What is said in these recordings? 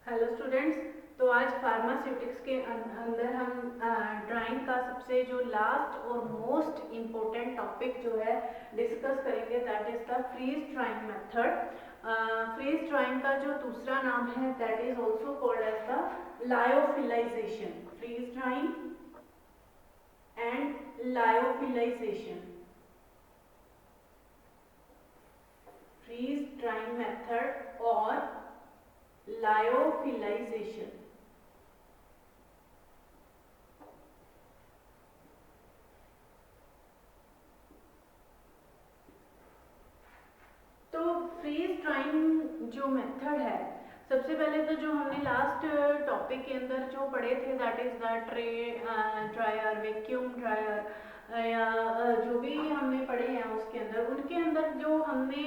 Hello students. तो आज pharmaceutics के अंदर हम ड्राइंग का सबसे जो लास्ट और मोस्ट इम्पोर्टेंट टॉपिक जो है डिस्कस करेंगे, that is the freeze drying method. Freeze drying का जो दूसरा नाम है that is also called as the lyophilization. Freeze drying and lyophilization, freeze drying method और लायोफिलाइजेशन। तो फ्रीज ड्राइंग जो मेथड है, सबसे पहले तो जो हमने लास्ट टॉपिक के अंदर जो पढ़े थे that is the tray dryer, vacuum dryer या जो भी हमने पढ़े हैं उसके अंदर, उनके अंदर जो हमने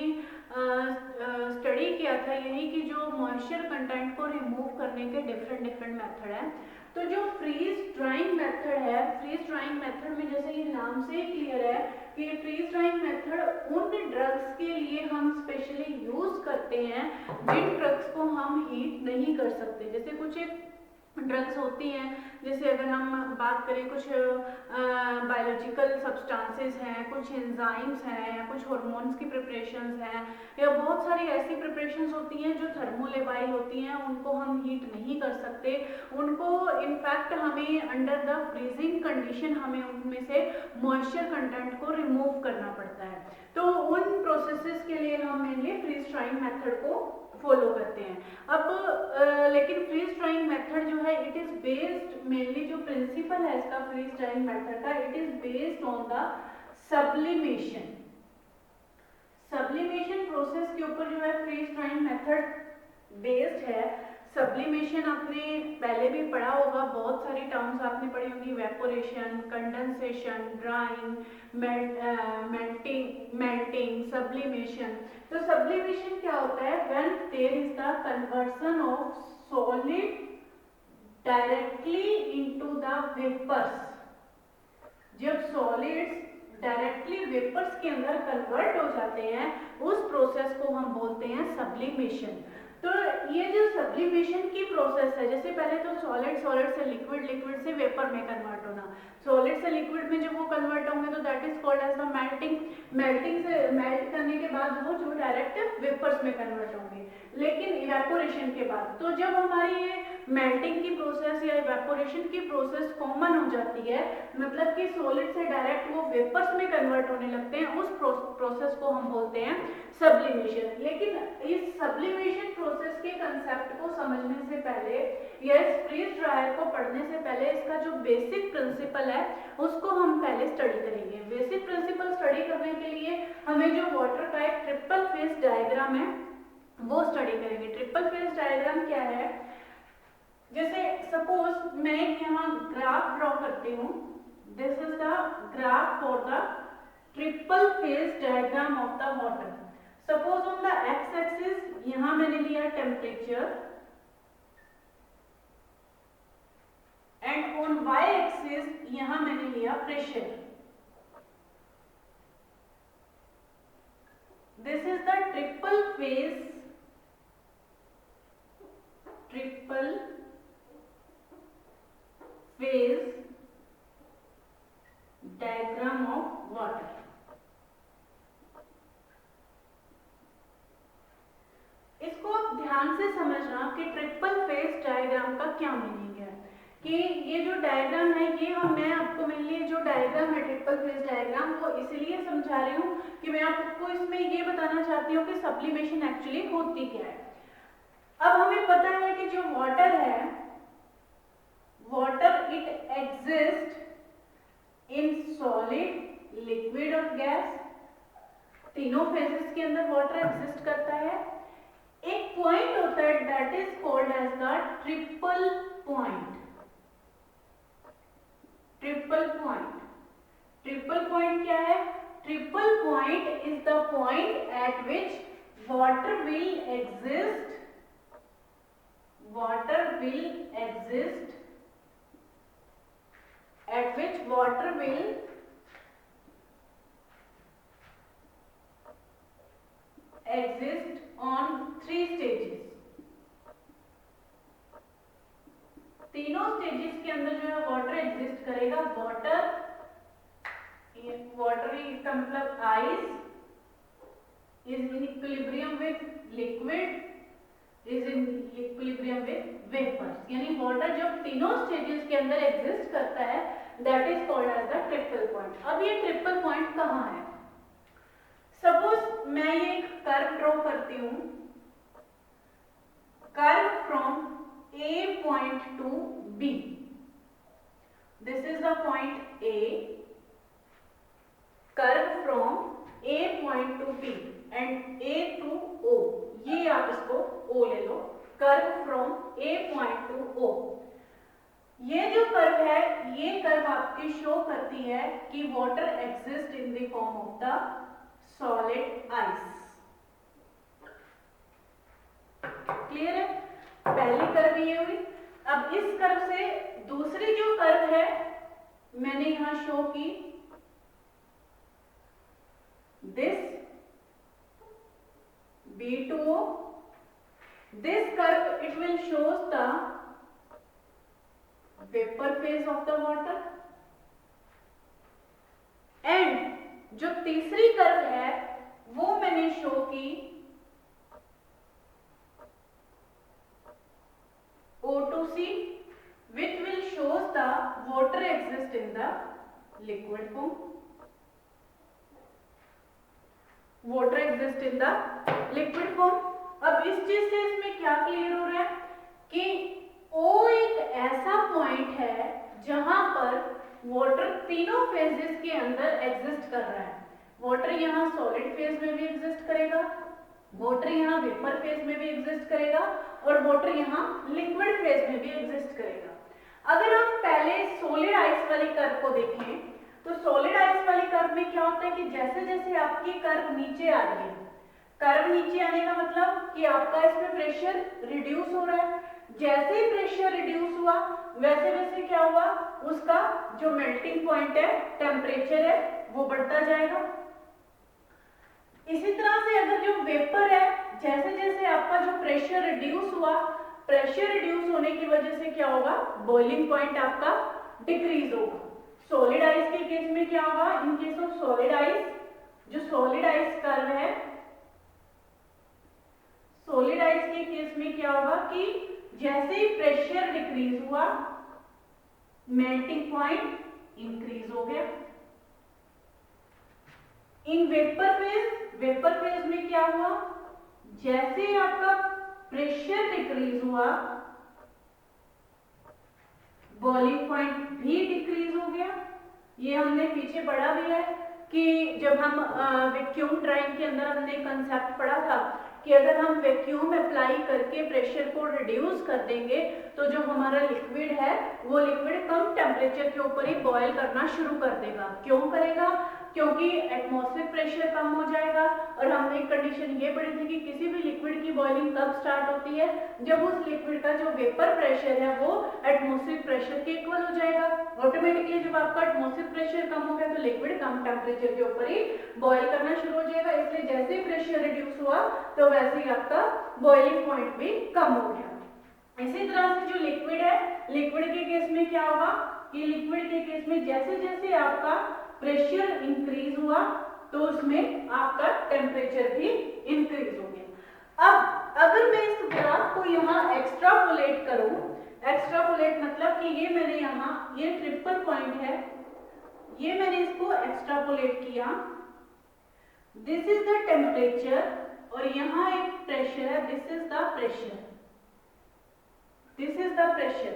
स्टडी किया था यही कि जो मॉइस्चर कंटेंट को रिमूव करने के डिफरेंट डिफरेंट मेथड हैं। तो जो फ्रीज ड्राइंग मेथड है, फ्रीज ड्राइंग मेथड में जैसे ये नाम से ही क्लियर है कि फ्रीज ड्राइंग मेथड उन ड्रग्स के लिए हम स्पेशली यूज करते हैं जिन ड्रग्स को हम हीट नहीं कर सकते। जैसे कुछ ड्रग्स होती हैं, जैसे अगर हम बात करें कुछ बायोलॉजिकल सब्सटेंसेस हैं, कुछ एंजाइम्स हैं, या कुछ हार्मोन्स की प्रिपरेशंस हैं, या बहुत सारी ऐसी प्रिपरेशंस होती हैं जो थर्मोलेबाइल होती हैं, उनको हम हीट नहीं कर सकते। उनको इनफैक्ट हमें अंडर द फ्रीजिंग कंडीशन हमें उनमें से मॉइस्चर कंटेंट को रिमूव करना पड़ता है। तो उन प्रोसेसेस के लिए हम मेनली फ्रीज ड्राइंग मेथड को फॉलो करते हैं। अब लेकिन फ्रीज ड्राइंग मेथड जो है इट इज बेस्ड, मेनली जो प्रिंसिपल है इसका फ्रीज ड्राइंग मेथड का, it is based on the sublimation. Sublimation process के ऊपर जो है फ्रीज ड्राइंग मेथड बेस्ड है। सब्लिमेशन आपने पहले भी पढ़ा होगा, बहुत सारी टर्म्स आपने पढ़ी होंगी, evaporation, condensation, drying, melting, sublimation. तो सब्लिमेशन क्या होता है? When there is the conversion of solid directly into the vapours. जब सॉलिड्स डायरेक्टली वेपर्स के अंदर कन्वर्ट हो जाते हैं, उस प्रोसेस को हम बोलते हैं सब्लिमेशन। तो ये जो सब्लिमेशन की प्रोसेस है, जैसे पहले तो सॉलिड से लिक्विड, लिक्विड से वेपर में कन्वर्ट होना, सॉलिड से लिक्विड में जब वो कन्वर्ट होंगे तो that is called as the melting. Melting से मेल्ट करने के बाद वो जो डायरेक्ट वेपर्स में कन्वर्ट होंगे। लेकिन इवेपोरेशन के बाद, तो जब हमारी ये मेल्टिंग की प्रोसेस या इवेपोरेशन की प्रोसेस कॉमन हो जाती है, मतलब कि सॉलिड से डायरेक्ट वो वेपर्स में कन्वर्ट होने लगते हैं, उस प्रोसेस को हम बोलते हैं सब्लिमेशन। लेकिन इस सब्लिमेशन प्रोसेस के कंसेप्ट को समझने से पहले या इस फ्रीज ड्रायर को पढ़ने से पहले इसका जो बेसिक प्रिंसिपल है उसको हम पहले स्टडी करेंगे। बेसिक प्रिंसिपल स्टडी करने के लिए हमें जो वाटर का एक ट्रिपल फेज डायग्राम है वो स्टडी करेंगे। ट्रिपल फेज डायग्राम क्या है? जैसे सपोज मैं यहाँ ग्राफ ड्रॉ करती हूँ, this is the graph for the triple phase diagram of the water. Suppose on the X axis यहाँ मैंने लिया temperature and on Y axis यहाँ मैंने लिया pressure. This is the triple phase diagram of water. इसको आप ध्यान से समझना कि ट्रिपल फेज डायग्राम का क्या मीनिंग है। कि ये जो डायग्राम है ये मैं आपको मेनली जो डायग्राम है ट्रिपल फेज डायग्राम वो इसलिए समझा रही हूँ कि मैं आपको इसमें ये बताना चाहती हूँ कि सब्लिमेशन एक्चुअली होती क्या है। अब हमें पता है कि जो वाटर है, water it exist in solid, liquid और गैस। तीनों फेजेस के अंदर वाटर एग्जिस्ट करता है। एक पॉइंट होता है that is called as the triple point. Triple point, triple point क्या है? Triple point is the point at which water will exist, water will exist, at which water will exist on 3 stages. तीनों stages के अंदर जो है water exist करेगा। Water इसका मतलब ice is in equilibrium with liquid is in equilibrium with vapours, यानी water जब तीनों स्टेजेस के अंदर एग्जिस्ट करता है that is called as the triple point. अब ये ट्रिपल पॉइंट कहाँ है? सपोज मैं ये एक कर्व ड्रॉ करती हूं, curve from A point to B. This is the point A. Curve from A point to B and A to O. ये आप इसको O ले लो। Curve from A point to O. ये जो कर्व है, ये कर्व आपकी शो करती है कि water exist in the form of the solid ice. Clear है? पहली कर्व ये हुई। अब इस कर्व से दूसरी जो कर्व है मैंने यहां शो की, this B2O, this curve it will shows the vapor phase of the water, and जो तीसरी कर्व है वो मैंने शो की O2C, which will shows the water exist in the liquid form. Water exist in the liquid form. अब इस चीज से इसमें क्या क्लियर हो रहा है कि O एक ऐसा पॉइंट है जहां पर वाटर तीनों फेजेस के अंदर एग्जिस्ट कर रहा है। वाटर यहाँ सॉलिड फेज में भी एग्जिस्ट करेगा, वाटर यहाँ वेपर फेज में भी एग्जिस्ट करेगा और वाटर यहाँ लिक्विड फेज में भी एग्जिस्ट करेगा। अगर हम पहले सॉलिड आइस वाली कर्व को देखें तो सॉलिड आइस वाली कर्व में क्या होता है कि जैसे जैसे आपकी कर्व नीचे आ रही है, कर्व नीचे आने का मतलब कि आपका इसमें प्रेशर रिड्यूस हो रहा है। जैसे ही प्रेशर रिड्यूस हुआ वैसे वैसे क्या हुआ, उसका जो मेल्टिंग पॉइंट है, टेम्परेचर है, वो बढ़ता जाएगा। इसी तरह से अगर जो वेपर है, जैसे जैसे आपका जो प्रेशर रिड्यूस हुआ, प्रेशर रिड्यूस होने की वजह से क्या होगा, बॉइलिंग पॉइंट आपका डिक्रीज होगा। सॉलिड आइस के केस में क्या होगा, in case of solid ice, जो सॉलिड आइस कर्व है, सॉलिड आइस के केस में क्या होगा कि जैसे ही प्रेशर डिक्रीज हुआ मेल्टिंग पॉइंट इंक्रीज हो गया। इन वेपर फेज में क्या हुआ, जैसे ही आपका प्रेशर डिक्रीज हुआ बॉइलिंग पॉइंट भी डिक्रीज हो गया। ये हमने पीछे पढ़ा भी है कि जब हम वैक्यूम ड्राइंग के अंदर हमने कंसेप्ट पढ़ा था कि अगर हम वैक्यूम अप्लाई करके प्रेशर को रिड्यूस कर देंगे तो जो हमारा लिक्विड है वो लिक्विड कम टेम्परेचर के ऊपर ही बॉयल करना शुरू कर देगा। क्यों करेगा? क्योंकि एटमॉस्फेरिक प्रेशर कम हो जाएगा। और हमने एक कंडीशन ये पढ़ी थी कि किसी भी लिक्विड की बॉइलिंग कब स्टार्ट होती है, जब उस लिक्विड का जो वेपर प्रेशर है वो एटमॉस्फेरिक प्रेशर के इक्वल हो जाएगा। ऑटोमेटिकली जब आपका एटमॉस्फेरिक प्रेशर कम हो गया तो लिक्विड कम टेम्परेचर के ऊपर ही बॉयल करना शुरू हो जाएगा। इसलिए जैसे ही प्रेशर रिड्यूस हुआ तो वैसे ही आपका बॉइलिंग पॉइंट भी कम हो गया। इसी तरह से जो लिक्विड है, लिक्विड के केस में क्या होगा कि लिक्विड के केस में जैसे जैसे आपका प्रेशर इंक्रीज हुआ तो उसमें आपका टेम्परेचर भी इंक्रीज हो गया। अब अगर मैं इस ग्राफ को यहाँ एक्स्ट्रापोलेट करूं, एक्स्ट्रापोलेट मतलब कि ये मैंने यहाँ ये ट्रिपल पॉइंट है, ये मैंने इसको एक्स्ट्रापोलेट किया, दिस इज द टेम्परेचर और यहाँ एक प्रेशर है, this is the pressure, this is the pressure.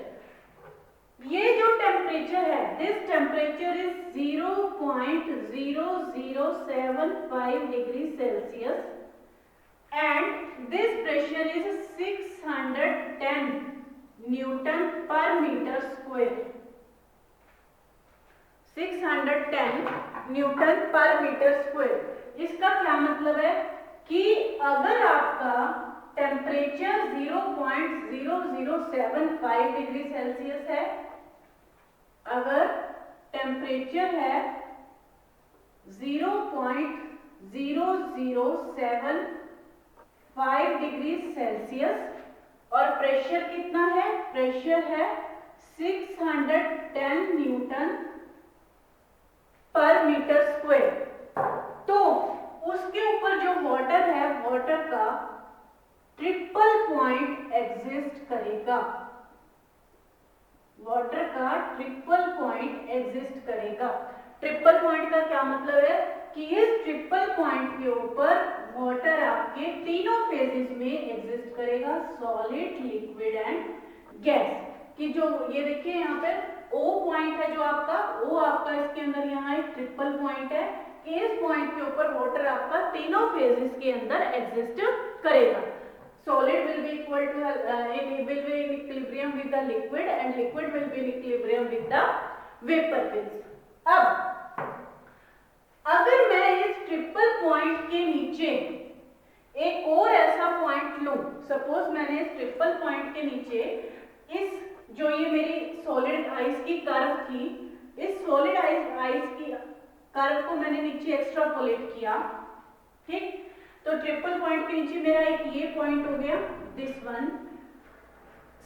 ये जो टेम्परेचर है, this temperature is 0.0075 degree Celsius and this pressure is 610 Newton पर मीटर स्क्वायर, 610 न्यूटन पर मीटर स्क्वायर। इसका क्या मतलब है कि अगर आपका टेम्परेचर 0.0075 डिग्री सेल्सियस है, अगर टेम्परेचर है 0.0075 डिग्री सेल्सियस और प्रेशर कितना है, प्रेशर है 610 न्यूटन पर मीटर स्क्वायर। तो उसके ऊपर जो वाटर है, वाटर का ट्रिपल पॉइंट एग्जिस्ट करेगा, वाटर का ट्रिपल पॉइंट एग्जिस्ट करेगा। ट्रिपल पॉइंट का क्या मतलब है कि इस ट्रिपल पॉइंट के ऊपर वाटर आपके तीनों फेजेस में एग्जिस्ट करेगा, सॉलिड, लिक्विड एंड गैस। कि जो ये देखिए यहाँ पे O पॉइंट है जो आपका, O आपका इसके अंदर यहाँ एक ट्रिपल पॉइंट है कि इस पॉइंट के ऊपर वाटर आपका तीनों फेजेस के अंदर एग्जिस्ट करेगा। Solid will be equal to will be in equilibrium with the liquid and liquid will be in equilibrium with the vapor phase। अब अगर मैं इस ट्रिपल पॉइंट के नीचे एक और ऐसा पॉइंट लूं, सपोज मैंने इस ट्रिपल पॉइंट के नीचे इस जो ये मेरी सॉलिड आइस की कर्व थी, इस सॉलिड आइस की कर्व को मैंने नीचे एक्स्ट्रापोलेट किया, ठीक। तो ट्रिपल पॉइंट के नीचे मेरा एक ये पॉइंट हो गया, दिस वन।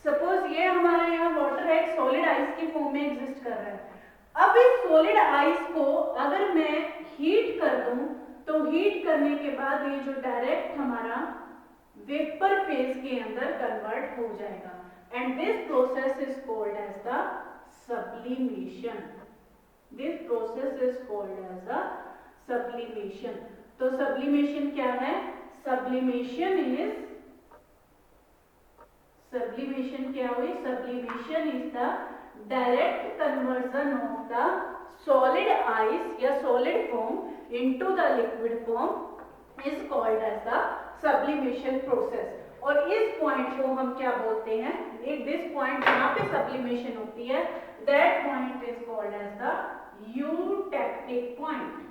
सपोज ये हमारा यहाँ वाटर है, एक सॉलिड आइस की फॉर्म में एग्जिस्ट कर रहा है। अब इस सॉलिड आइस को अगर मैं हीट कर दूं, तो हीट करने के बाद ये जो डायरेक्ट हमारा वेपर फेज के अंदर कन्वर्ट हो जाएगा and this process is called as the sublimation. This process is called as the sublimation. तो सब्लिमेशन क्या है? सब्लिमेशन क्या हुई? Sublimation is the direct conversion of the solid ice या solid form into the liquid form is called as the sublimation process. और इस point को हम क्या बोलते हैं? दिस पॉइंट जहां पे सब्लिमेशन होती है, that point is called as the eutectic point.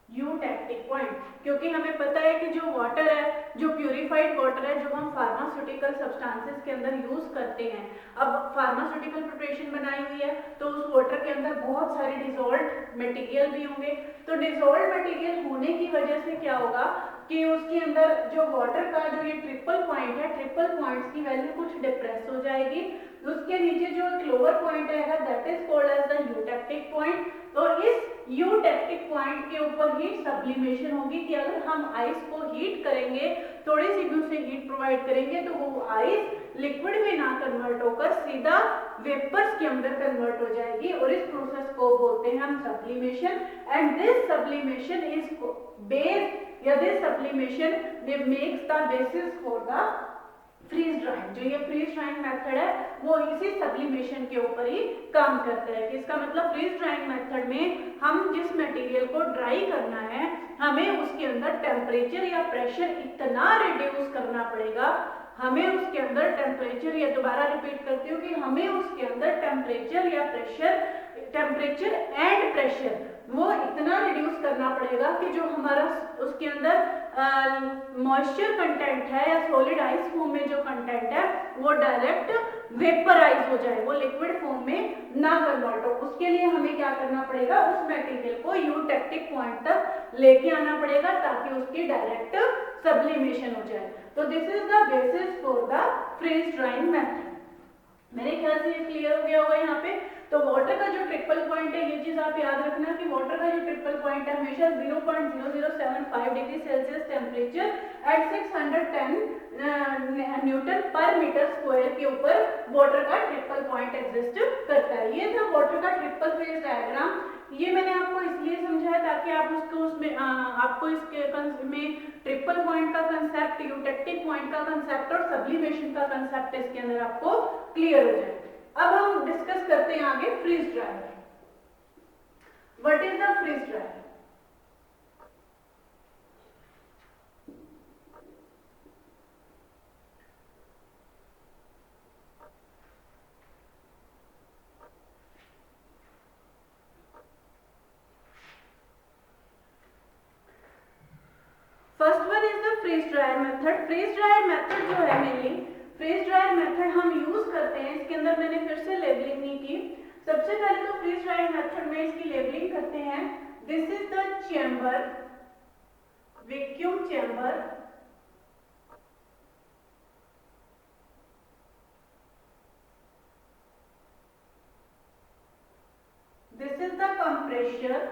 Eutectic point, क्योंकि हमें पता है कि जो वाटर है, जो प्यूरिफाइड वाटर है, जो हम फार्मास्यूटिकल सब्सटेंसेस के अंदर यूज करते हैं, अब फार्मास्यूटिकल प्रिपरेशन बनाई हुई है तो उस वाटर के अंदर बहुत सारे डिसॉल्व्ड मटेरियल भी होंगे। तो डिसॉल्व्ड मटेरियल होने की वजह से क्या होगा कि उसके अंदर जो वाटर का जो ये ट्रिपल पॉइंट है, ट्रिपल पॉइंट्स की वैल्यू कुछ डिप्रेस हो जाएगी। उसके नीचे जो एक लोअर पॉइंट आएगा, that is called as the eutectic point. तो इस यूटेक्टिक पॉइंट के ऊपर ही सब्लिमेशन होगी कि अगर हम आइस को हीट करेंगे, थोड़ी सी भी उसे हीट प्रोवाइड करेंगे, तो वो आइस लिक्विड में ना कन्वर्ट होकर सीधा वेपर्स के अंदर कन्वर्ट हो जाएगी और इस प्रोसेस को बोलते हैं हम sublimation. And this sublimation is based या this sublimation makes the basis for the freeze drying. जो ये फ्रीज ड्राइंग मेथड है वो इसी सब्लिमेशन के ऊपर ही काम करता है। कि इसका मतलब फ्रीज ड्राइंग मेथड में हम जिस मटेरियल को ड्राई करना है, हमें उसके अंदर टेम्परेचर या प्रेशर इतना रिड्यूस करना पड़ेगा, हमें उसके अंदर टेम्परेचर, या दोबारा रिपीट करती हूँ कि हमें उसके अंदर टेम्परेचर या प्रेशर, टेम्परेचर एंड प्रेशर वो इतना रिड्यूस करना पड़ेगा कि जो हमारा उसके अंदर मॉइस्चर कंटेंट है या सॉलिड आइस फॉर्म में जो कंटेंट है वो डायरेक्ट वेपराइज हो जाए, वो लिक्विड फॉर्म में ना कन्वर्ट हो। उसके लिए हमें क्या करना पड़ेगा? उस मटेरियल को यूटेक्टिक पॉइंट तक लेके आना पड़ेगा ताकि उसकी डायरेक्ट सब्लिमेशन हो जाए। तो this is the basis for the freeze drying method. मेरे ख्याल से ये क्लियर हो गया होगा यहाँ पे। तो वाटर का जो ट्रिपल पॉइंट है, ये चीज आप याद रखना कि वाटर का जो ट्रिपल पॉइंट है हमेशा 0.0075 degree Celsius temperature at 610 Newton पर मीटर स्क्वायर के ऊपर वाटर का ट्रिपल पॉइंट एग्जिस्ट करता है। ये था वाटर का ट्रिपल फेज डायग्राम। ये मैंने आपको इसलिए समझाया ताकि आप उसको उसमें आपको इसके में ट्रिपल पॉइंट का कंसेप्ट, यूटेक्टिक पॉइंट का कंसेप्ट और सब्लिमेशन का कंसेप्ट इसके अंदर आपको क्लियर हो जाए। अब हम डिस्कस करते हैं आगे freeze dryer. What is the freeze dryer? First one is the freeze dryer method. Freeze dryer method जो है मेनली फ्रीज ड्रायर मेथड हम यूज करते हैं, इसके अंदर मैंने फिर से लेबलिंग नहीं की। सबसे पहले तो फ्रीज ड्रायर मेथड में इसकी लेबलिंग करते हैं। This is the chamber, vacuum chamber moisture.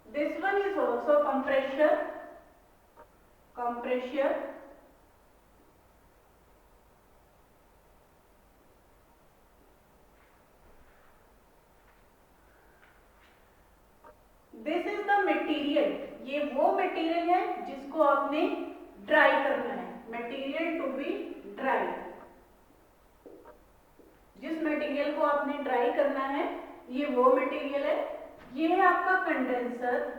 This one is also compressor. This is the material, ये वो मटेरियल है जिसको आपने ड्राई करना है, मटेरियल टू बी ड्राई। जिस मटेरियल को आपने ड्राई करना है ये वो मटेरियल है। ये है आपका कंडेंसर,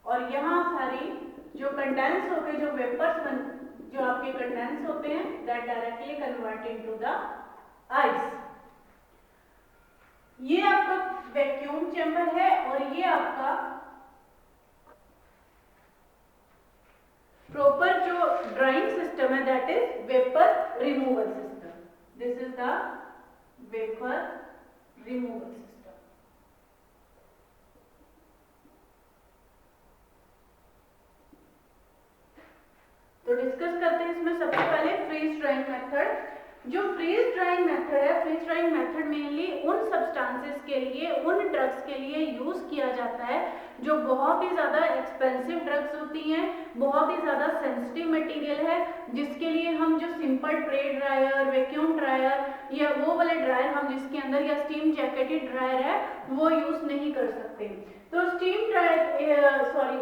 और यहां सारी जो कंडेंस होके जो वेपर्स जो आपके कंडेंस होते हैं that directly convert into the ice. ये आपका वैक्यूम चैम्बर है और ये आपका प्रॉपर जो ड्राइंग सिस्टम है that is vapour removal system. This is the vapour removal system. तो डिस्कस करते हैं इसमें सबसे पहले फ्रीज ड्राइंग मेथड। जो फ्रीज ड्राइंग मेथड है, फ्रीज ड्राइंग मेथड मेनली उन सब्सटेंसेस के लिए, उन ड्रग्स के लिए यूज किया जाता है जो बहुत ही ज्यादा एक्सपेंसिव ड्रग्स होती हैं, बहुत ही ज्यादा सेंसिटिव मटेरियल है, जिसके लिए हम जो simple tray dryer, vacuum dryer या वो वाले ड्रायर हम जिसके अंदर या स्टीम जैकेटेड ड्रायर है वो यूज नहीं कर सकते। तो स्टीम ड्रायर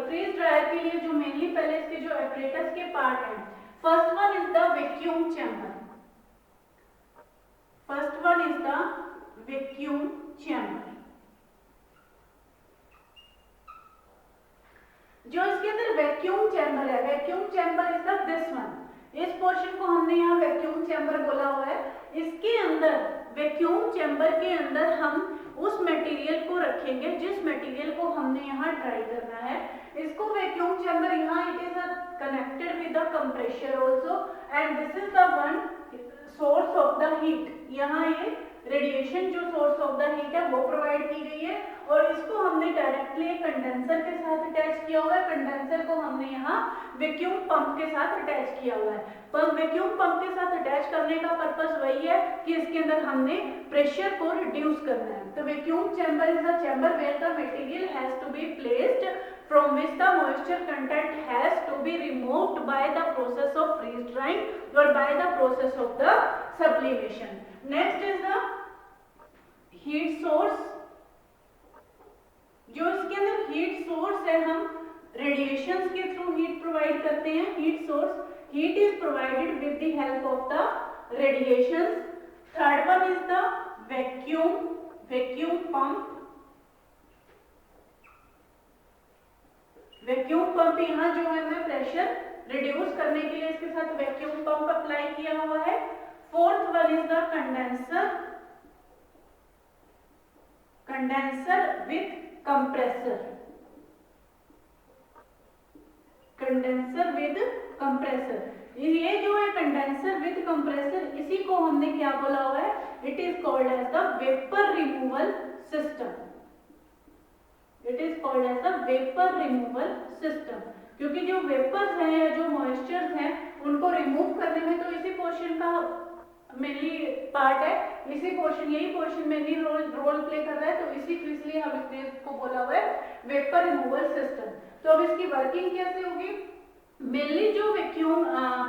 फ्रीज ड्रायर के लिए जो मेनली पहले इसके जो एपरेटस के पार्ट हैं, first one is the vacuum chamber. First one is the vacuum chamber. जो इसके अंदर वैक्यूम चैम्बर है, vacuum chamber is the this one. इस पोर्शन को हमने यहाँ वैक्यूम चैम्बर बोला हुआ है। इसके अंदर वैक्यूम चैम्बर के अंदर हम उस मटेरियल को रखेंगे जिस मटेरियल को हमने यहाँ ड्राई करना है। इसको वैक्यूम चैम्बर यहाँ it is connected with the compressor also and this is the one source of the heat. यहाँ ये रेडिएशन जो सोर्स ऑफ द हीट है वो प्रोवाइड की गई है और इसको हमने डायरेक्टली एक कंडेंसर के साथ अटैच किया हुआ है। कंडेंसर को हमने यहाँ वैक्यूम पंप के साथ अटैच किया हुआ है। पर वैक्यूम पंप के साथ अटैच करने का पर्पस वही है कि इसके अंदर हमने प्रेशर को रिड्यूस करना है। तो vacuum chamber is the chamber where the material has to be placed from which the moisture content has to be removed by the process of freeze drying or by the process of the sublimation. Next is the heat source. जो इसके अंदर heat source है, हम radiations के through heat provide करते हैं। Heat source, heat is provided with the help of the radiations. Third one is the vacuum pump. Vacuum pump यहाँ जो है मैं प्रेशर रिड्यूस करने के लिए इसके साथ वैक्यूम पंप अप्लाई किया हुआ है। Fourth one is the condenser with compressor. Condenser with compressor, ये जो है कंडेंसर विद कंप्रेसर, इसी को हमने क्या बोला हुआ है, it is called as the vapour removal system. It is called as the vapour removal system, क्योंकि जो वेपर्स हैं या जो मॉइस्चर्स हैं उनको रिमूव करने में तो इसी पोर्शन का मेनली पार्ट है, इसी पोर्शन, यही पोर्शन मेनली रोल प्ले कर रहा है। तो इसलिए हम इसको बोला हुआ है वेपर रिमूवल सिस्टम। तो अब इसकी वर्किंग कैसे होगी? मेनली जो वैक्यूम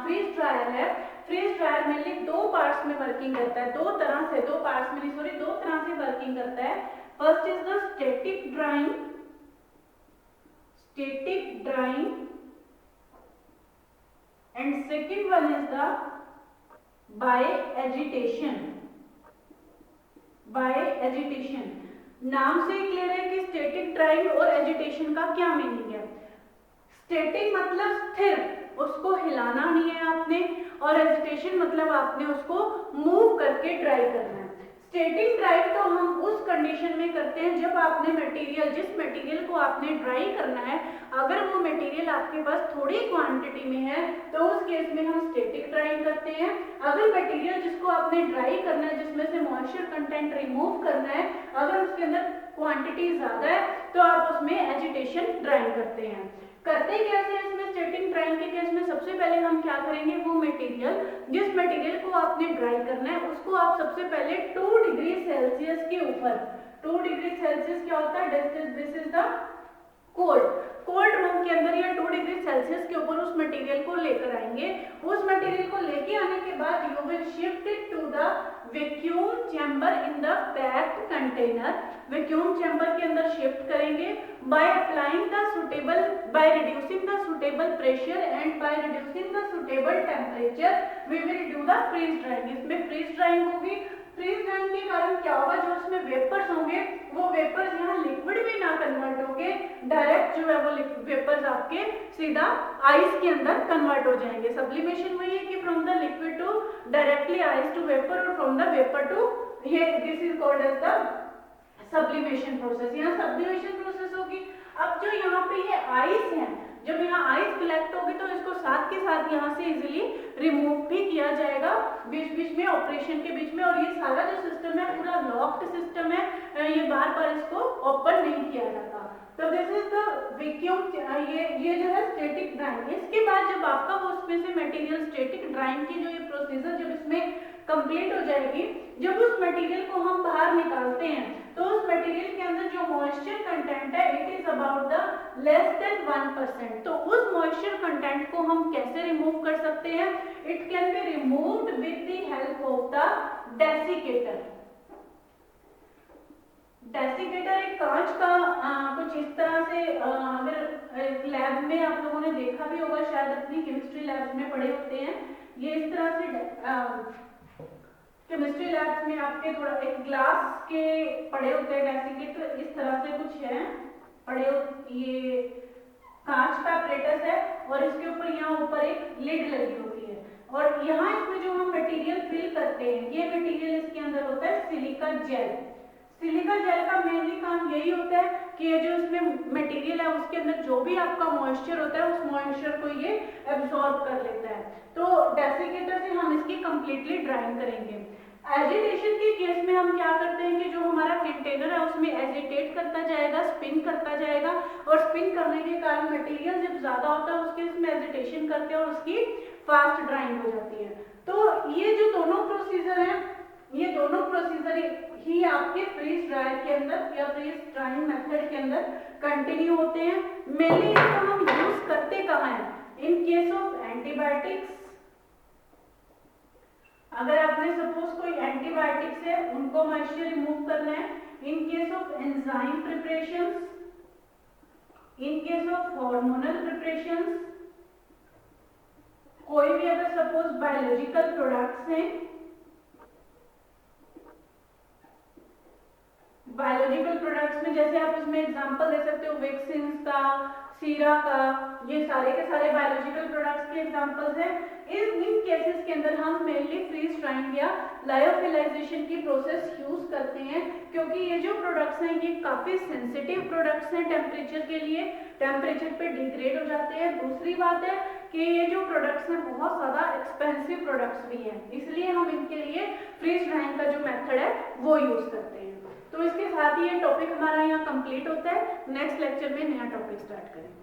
फ्रीज ड्रायर है, फ्रीज ड्रायर मेनली दो पार्ट्स में वर्किंग करता है, दो तरह से वर्किंग करता है। First is the static drying and second one is the by agitation। नाम से ही क्लियर है कि स्टैटिक ड्राइंग और एजिटेशन का क्या मीनिंग है। स्टैटिक मतलब स्थिर, उसको हिलाना नहीं है आपने, और एजिटेशन मतलब आपने उसको मूव करके ड्राई करना है। स्टैटिक ड्राई तो हम उस कंडीशन में करते हैं जब आपने मटेरियल, जिस मटेरियल को आपने ड्राई करना है, अगर वो मटेरियल आपके पास थोड़ी क्वांटिटी में है तो उस केस में हम स्टैटिक ड्राइंग करते हैं। अगर मटेरियल जिसको आपने ड्राई करना है, जिसमें से मॉइस्चर कंटेंट रिमूव करना है, अगर उसके अंदर क्वांटिटी ज्यादा है तो आप उसमें एजिटेशन ड्राइंग करते हैं। करते कैसे इसमें स्टैटिक ड्राइंग के केस में सबसे पहले हम क्या करेंगे, वो मटेरियल, जिस मटेरियल को आपने ड्राई करना है उसको आप सबसे पहले 2 डिग्री सेल्सियस के ऊपर, 2 डिग्री सेल्सियस क्या होता है, this is the cold room के अंदर या 2 डिग्री सेल्सियस के ऊपर उस मटेरियल को लेकर आएंगे। उस मटेरियल को लेके आने के बाद you will shift it to the vacuum chamber in the packed container, vacuum chamber के अंदर शिफ्ट करेंगे by applying the suitable, by reducing the suitable pressure and by reducing the suitable temperature we will do the freeze drying. इसमें freeze drying होगी। Freeze drying के कारण क्या होगा, जो उसमें वेपर्स होंगे वो वेपर्स यहाँ लिक्विड में ना कन्वर्ट होके डायरेक्ट जो है वो वेपर्स आपके सीधा आइस के अंदर कन्वर्ट हो जाएंगे। सब्लिमेशन वही है कि from the liquid to directly ice to vapour और फ्रॉम द वेपर टू, ये this is called as the sublimation process. यहाँ सब्लिमेशन प्रोसेस होगी। अब जो यहाँ पे ये आइस है, जब यहाँ आइस कलेक्ट होगी तो इसको साथ के साथ यहाँ से इजीली रिमूव भी किया जाएगा बीच बीच में, ऑपरेशन के बीच में। और ये सारा जो सिस्टम है पूरा लॉक्ड सिस्टम है, ये बार बार इसको ओपन नहीं किया जाता। तो दिस इज द वैक्यूम, ये जो है स्टैटिक ड्राइंग। इसके बाद जब आपका वो उसमें से मटेरियल स्टैटिक ड्राइंग की जो ये प्रोसीजर जब इसमें कंप्लीट हो जाएगी, जब उस मटेरियल को हम बाहर निकालते हैं तो उस मटेरियल के अंदर जो मॉइस्चर कंटेंट है it is about the less than 1%। तो उस मॉइस्चर कंटेंट को हम कैसे रिमूव कर सकते हैं, it can be removed with the help of the desiccator. Desiccator एक कांच का कुछ इस तरह से, अगर लैब में आप लोगों ने देखा भी होगा, शायद अपनी केमिस्ट्री लैब में पढ़े होते हैं, ये इस तरह से केमिस्ट्री लैब्स में आपके थोड़ा एक ग्लास के पड़े होते हैं डेसिकेटर, इस तरह से कुछ है पड़े, ये कांच का apparatus है और इसके ऊपर यहाँ ऊपर एक लिड लगी होती है और यहाँ इसमें जो हम मटेरियल फिल करते हैं, ये मटेरियल इसके अंदर होता है सिलिका जेल। सिलिका जेल का मेनली काम यही होता है कि ये जो इसमें मटेरियल है उसके अंदर जो भी आपका मॉइस्चर होता है उस मॉइस्चर को ये एब्जॉर्ब कर लेता है। तो डेसिकेटर से हम इसकी कंप्लीटली ड्राइंग करेंगे। एजिटेशन के केस में हम क्या करते हैं कि जो हमारा कंटेनर है उसमें एजिटेट करता जाएगा, स्पिन करता जाएगा और स्पिन करने के कारण मटेरियल जब ज्यादा होता है उसके इसमें एजिटेशन करते हैं और उसकी फास्ट ड्राइंग हो जाती है। तो ये जो दोनों प्रोसीजर हैं, ये दोनों प्रोसीजर ही आपके फ्रीज ड्रायर के अंदर या फ्रीज ड्राइंग मेथड के अंदर कंटिन्यू होते हैं। मेनली इसको हम यूज करते कहाँ हैं, इन केस ऑफ एंटीबायोटिक्स। अगर आपने सपोज कोई एंटीबायोटिक्स है उनको मॉइस्चर रिमूव करना है, in case of enzyme preparations, in case of hormonal preparations, कोई भी अगर सपोज बायोलॉजिकल प्रोडक्ट्स हैं, बायोलॉजिकल प्रोडक्ट्स में जैसे आप इसमें एग्जांपल दे सकते हो वैक्सीन का, सीरा का, ये सारे के सारे बायोलॉजिकल प्रोडक्ट्स के एग्जांपल्स हैं। इन केसेस के अंदर हम मेनली फ्रीज ड्राइंग या लायोफिलाइजेशन की प्रोसेस यूज करते हैं क्योंकि ये जो प्रोडक्ट्स हैं ये काफी सेंसिटिव प्रोडक्ट्स हैं टेम्परेचर के लिए, टेम्परेचर पे डिग्रेड हो जाते हैं। दूसरी बात है कि ये जो प्रोडक्ट्स हैं बहुत ज्यादा एक्सपेंसिव प्रोडक्ट्स भी हैं, इसलिए हम इनके लिए फ्रीज ड्राइंग का जो मेथड है वो यूज करते हैं। तो इसके साथ ही ये टॉपिक हमारा यहाँ कंप्लीट होता है। नेक्स्ट लेक्चर में नया टॉपिक स्टार्ट करेंगे।